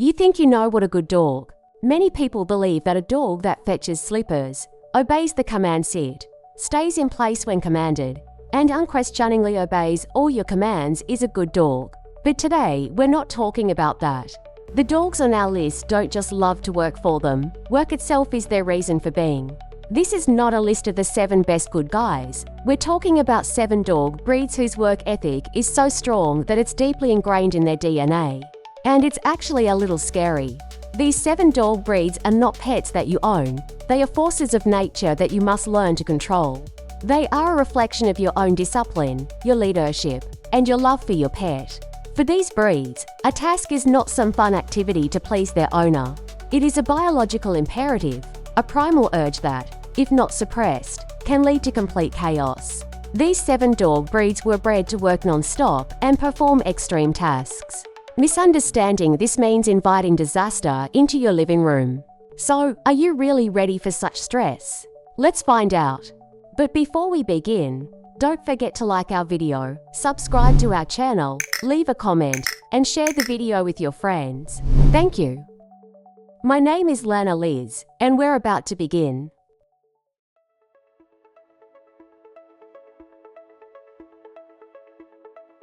You think you know what a good dog. Many people believe that a dog that fetches slippers, obeys the command sit, stays in place when commanded, and unquestioningly obeys all your commands is a good dog. But today, we're not talking about that. The dogs on our list don't just love to work for them. Work itself is their reason for being. This is not a list of the 7 best good guys. We're talking about 7 dog breeds whose work ethic is so strong that it's deeply ingrained in their DNA. And it's actually a little scary. These 7 dog breeds are not pets that you own. They are forces of nature that you must learn to control. They are a reflection of your own discipline, your leadership, and your love for your pet. For these breeds, a task is not some fun activity to please their owner. It is a biological imperative, a primal urge that, if not suppressed, can lead to complete chaos. These 7 dog breeds were bred to work non-stop and perform extreme tasks. Misunderstanding this means inviting disaster into your living room. So, are you really ready for such stress? Let's find out. But before we begin, don't forget to like our video, subscribe to our channel, leave a comment, and share the video with your friends. Thank you. My name is Lana Liz, and we're about to begin.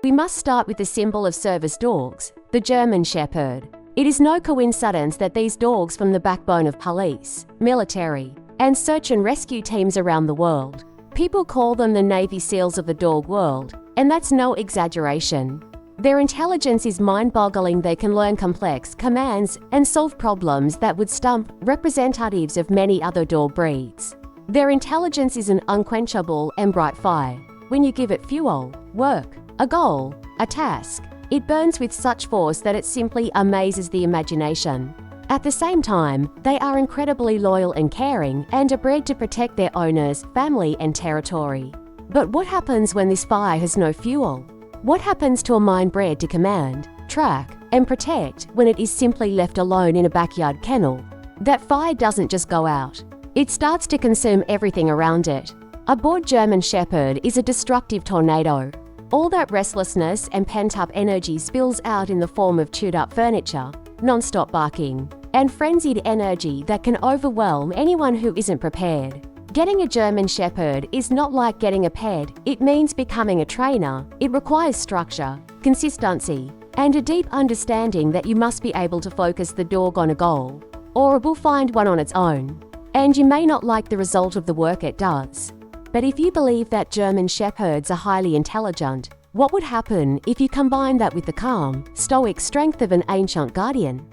We must start with the symbol of service dogs, the German Shepherd. It is no coincidence that these dogs form the backbone of police, military, and search and rescue teams around the world. People call them the Navy SEALs of the dog world, and that's no exaggeration. Their intelligence is mind-boggling. They can learn complex commands and solve problems that would stump representatives of many other dog breeds. Their intelligence is an unquenchable and bright fire. When you give it fuel, work, a goal, a task, it burns with such force that it simply amazes the imagination. At the same time, they are incredibly loyal and caring and are bred to protect their owners, family, and territory. But what happens when this fire has no fuel? What happens to a mind bred to command, track, and protect when it is simply left alone in a backyard kennel? That fire doesn't just go out. It starts to consume everything around it. A bored German Shepherd is a destructive tornado. All that restlessness and pent-up energy spills out in the form of chewed-up furniture, non-stop barking, and frenzied energy that can overwhelm anyone who isn't prepared. Getting a German Shepherd is not like getting a pet. It means becoming a trainer. It requires structure, consistency, and a deep understanding that you must be able to focus the dog on a goal, or it will find one on its own. And you may not like the result of the work it does. But if you believe that German Shepherds are highly intelligent, what would happen if you combine that with the calm, stoic strength of an ancient guardian?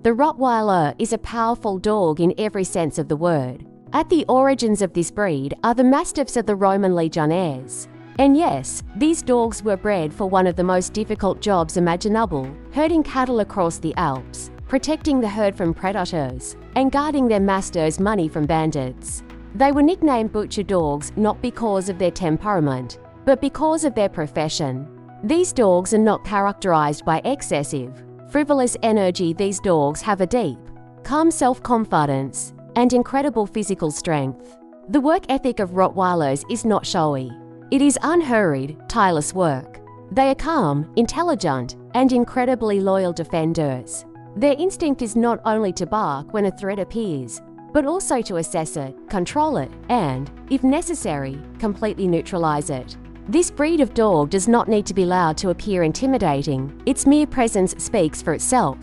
The Rottweiler is a powerful dog in every sense of the word. At the origins of this breed are the mastiffs of the Roman legionnaires. And yes, these dogs were bred for one of the most difficult jobs imaginable, herding cattle across the Alps, protecting the herd from predators, and guarding their masters' money from bandits. They were nicknamed butcher dogs not because of their temperament, but because of their profession. These dogs are not characterized by excessive, frivolous energy. These dogs have a deep, calm self-confidence and incredible physical strength. The work ethic of Rottweilers is not showy. It is unhurried, tireless work. They are calm, intelligent, and incredibly loyal defenders. Their instinct is not only to bark when a threat appears, but also to assess it, control it, and, if necessary, completely neutralize it. This breed of dog does not need to be loud to appear intimidating. Its mere presence speaks for itself.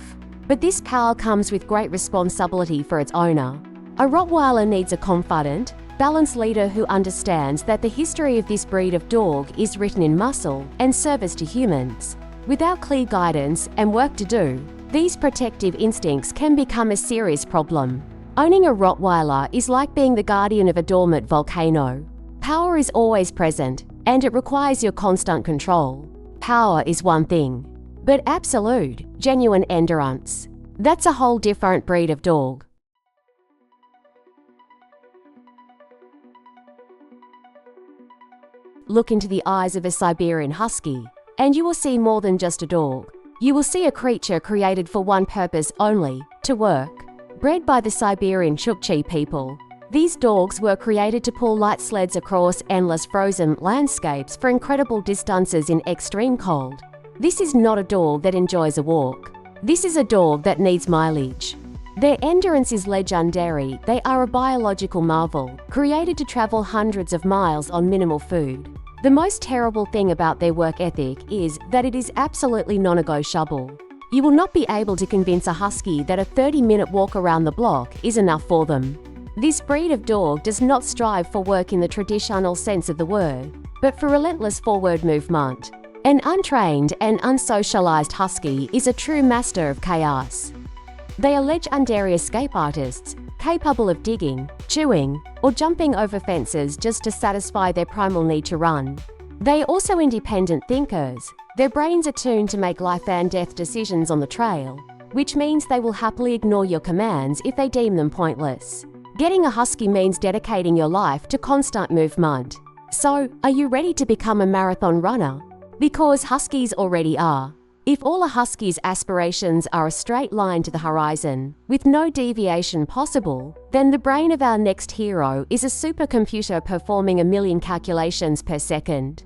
But this power comes with great responsibility for its owner. A Rottweiler needs a confident, balanced leader who understands that the history of this breed of dog is written in muscle and service to humans. Without clear guidance and work to do, these protective instincts can become a serious problem. Owning a Rottweiler is like being the guardian of a dormant volcano. Power is always present, and it requires your constant control. Power is one thing, but absolute, genuine endurance, that's a whole different breed of dog. Look into the eyes of a Siberian Husky, and you will see more than just a dog. You will see a creature created for one purpose only, to work. Bred by the Siberian Chukchi people, These dogs were created to pull light sleds across endless frozen landscapes for incredible distances in extreme cold. This is not a dog that enjoys a walk. This is a dog that needs mileage. Their endurance is legendary. They are a biological marvel, created to travel hundreds of miles on minimal food. The most terrible thing about their work ethic is that it is absolutely non-negotiable. You will not be able to convince a husky that a 30-minute walk around the block is enough for them. This breed of dog does not strive for work in the traditional sense of the word, but for relentless forward movement. An untrained and unsocialized husky is a true master of chaos. They are legendary escape artists, capable of digging, chewing, or jumping over fences just to satisfy their primal need to run. They are also independent thinkers. Their brains are tuned to make life and death decisions on the trail, which means they will happily ignore your commands if they deem them pointless. Getting a husky means dedicating your life to constant movement. So, are you ready to become a marathon runner? Because huskies already are. If all a husky's aspirations are a straight line to the horizon, with no deviation possible, then the brain of our next hero is a supercomputer performing 1 million calculations per second.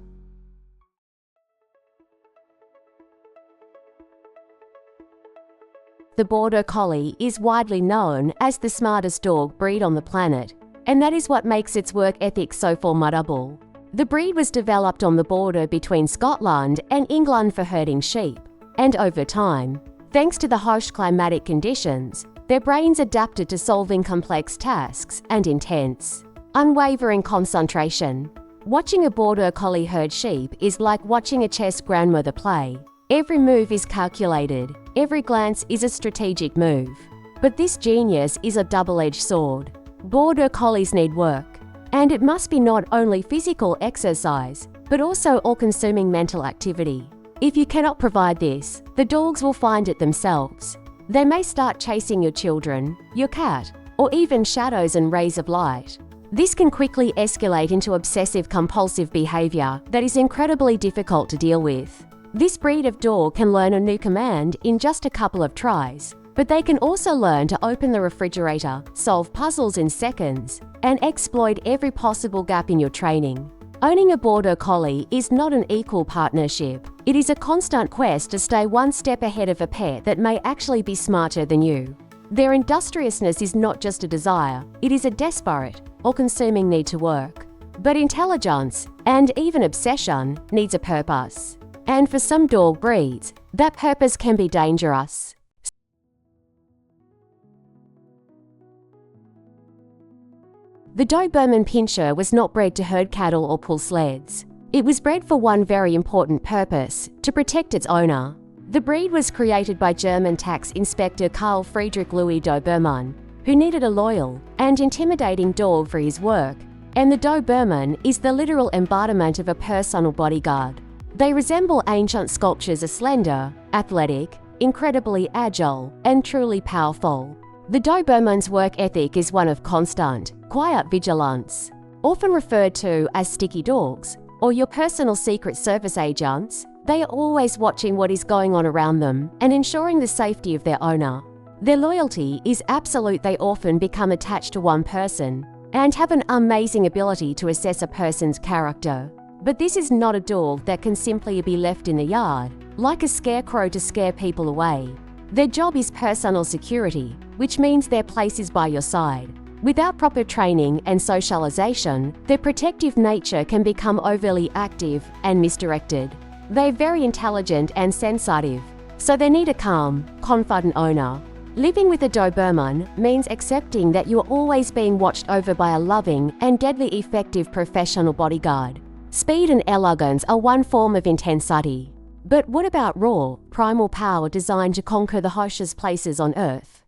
The Border Collie is widely known as the smartest dog breed on the planet, and that is what makes its work ethic so formidable. The breed was developed on the border between Scotland and England for herding sheep, and over time, thanks to the harsh climatic conditions, their brains adapted to solving complex tasks and intense, unwavering concentration. Watching a Border Collie herd sheep is like watching a chess grandmother play. Every move is calculated, every glance is a strategic move. But this genius is a double-edged sword. Border Collies need work, and it must be not only physical exercise, but also all-consuming mental activity. If you cannot provide this, the dogs will find it themselves. They may start chasing your children, your cat, or even shadows and rays of light. This can quickly escalate into obsessive-compulsive behavior that is incredibly difficult to deal with. This breed of dog can learn a new command in just a couple of tries, but they can also learn to open the refrigerator, solve puzzles in seconds, and exploit every possible gap in your training. Owning a Border Collie is not an equal partnership. It is a constant quest to stay one step ahead of a pet that may actually be smarter than you. Their industriousness is not just a desire, it is a desperate, all-consuming need to work. But intelligence, and even obsession, needs a purpose. And for some dog breeds, that purpose can be dangerous. The Doberman Pinscher was not bred to herd cattle or pull sleds. It was bred for one very important purpose: to protect its owner. The breed was created by German tax inspector Carl Friedrich Louis Doberman, who needed a loyal and intimidating dog for his work, and the Doberman is the literal embodiment of a personal bodyguard. They resemble ancient sculptures, are slender, athletic, incredibly agile, and truly powerful. The Doberman's work ethic is one of constant, quiet vigilance. Often referred to as sticky dogs, or your personal Secret Service agents, they are always watching what is going on around them and ensuring the safety of their owner. Their loyalty is absolute. They often become attached to one person and have an amazing ability to assess a person's character. But this is not a dog that can simply be left in the yard, like a scarecrow to scare people away. Their job is personal security, which means their place is by your side. Without proper training and socialization, their protective nature can become overly active and misdirected. They're very intelligent and sensitive, so they need a calm, confident owner. Living with a Doberman means accepting that you are always being watched over by a loving and deadly effective professional bodyguard. Speed and elegance are one form of intensity. But what about raw, primal power designed to conquer the harshest places on Earth?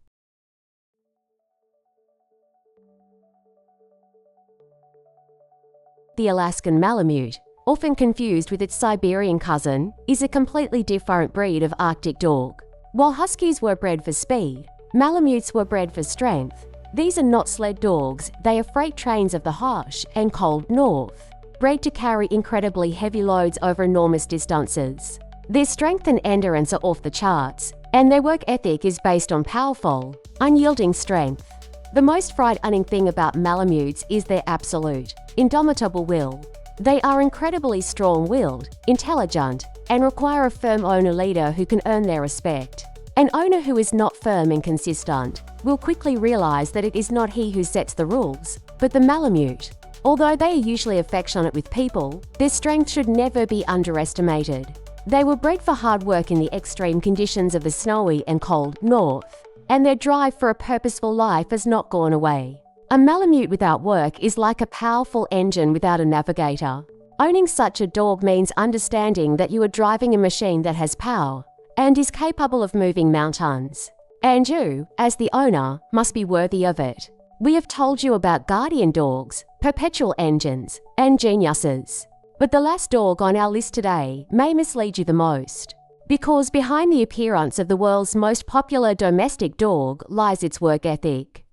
The Alaskan Malamute, often confused with its Siberian cousin, is a completely different breed of Arctic dog. While Huskies were bred for speed, Malamutes were bred for strength. These are not sled dogs, they are freight trains of the harsh and cold north, bred to carry incredibly heavy loads over enormous distances. Their strength and endurance are off the charts, and their work ethic is based on powerful, unyielding strength. The most frightening thing about Malamutes is their absolute, indomitable will. They are incredibly strong-willed, intelligent, and require a firm owner-leader who can earn their respect. An owner who is not firm and consistent will quickly realize that it is not he who sets the rules, but the Malamute. Although they are usually affectionate with people, their strength should never be underestimated. They were bred for hard work in the extreme conditions of the snowy and cold north, and their drive for a purposeful life has not gone away. A Malamute without work is like a powerful engine without a navigator. Owning such a dog means understanding that you are driving a machine that has power and is capable of moving mountains. And you, as the owner, must be worthy of it. We have told you about guardian dogs, perpetual engines, and geniuses. But the last dog on our list today may mislead you the most. Because behind the appearance of the world's most popular domestic dog lies its work ethic.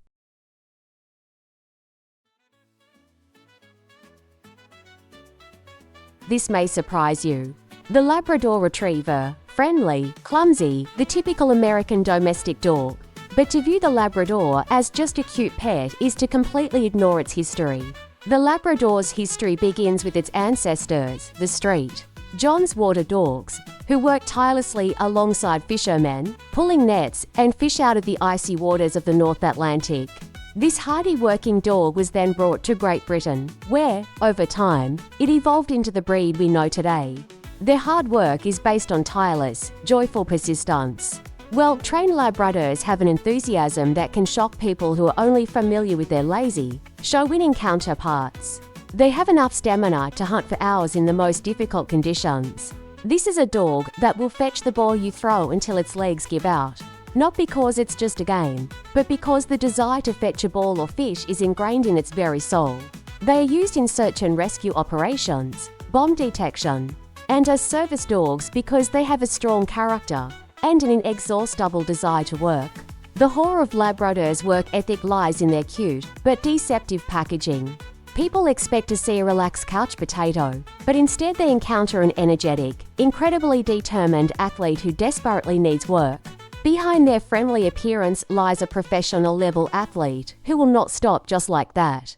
This may surprise you. The Labrador Retriever, friendly, clumsy, the typical American domestic dog. But to view the Labrador as just a cute pet is to completely ignore its history. The Labrador's history begins with its ancestors, the street, John's water dogs, who worked tirelessly alongside fishermen, pulling nets and fish out of the icy waters of the North Atlantic. This hardy working dog was then brought to Great Britain, where, over time, it evolved into the breed we know today. Their hard work is based on tireless, joyful persistence. Well-trained Labradors have an enthusiasm that can shock people who are only familiar with their lazy, show-winning counterparts. They have enough stamina to hunt for hours in the most difficult conditions. This is a dog that will fetch the ball you throw until its legs give out. Not because it's just a game, but because the desire to fetch a ball or fish is ingrained in its very soul. They are used in search and rescue operations, bomb detection, and as service dogs because they have a strong character and an inexhaustible desire to work. The horror of Labrador's work ethic lies in their cute but deceptive packaging. People expect to see a relaxed couch potato, but instead they encounter an energetic, incredibly determined athlete who desperately needs work. Behind their friendly appearance lies a professional-level athlete who will not stop just like that.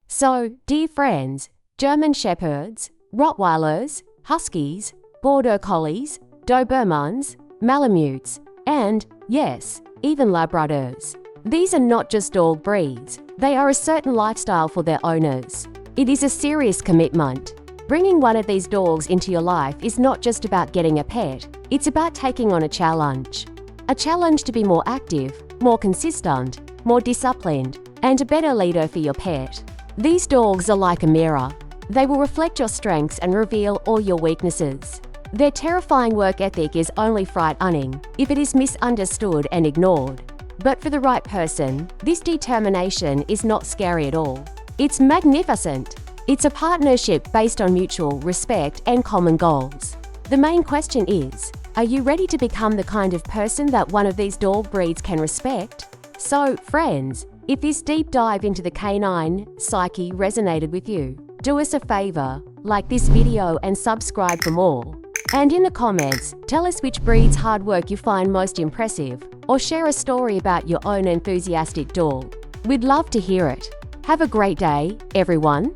So, dear friends, German Shepherds, Rottweilers, Huskies, Border Collies, Dobermans, Malamutes, and, yes, even Labradors. These are not just dog breeds, they are a certain lifestyle for their owners. It is a serious commitment. Bringing one of these dogs into your life is not just about getting a pet, it's about taking on a challenge. A challenge to be more active, more consistent, more disciplined, and a better leader for your pet. These dogs are like a mirror. They will reflect your strengths and reveal all your weaknesses. Their terrifying work ethic is only frightening if it is misunderstood and ignored. But for the right person, this determination is not scary at all. It's magnificent. It's a partnership based on mutual respect and common goals. The main question is, are you ready to become the kind of person that one of these dog breeds can respect? So, friends, if this deep dive into the canine psyche resonated with you, do us a favor, like this video and subscribe for more. And in the comments, tell us which breed's hard work you find most impressive, or share a story about your own enthusiastic dog. We'd love to hear it. Have a great day, everyone.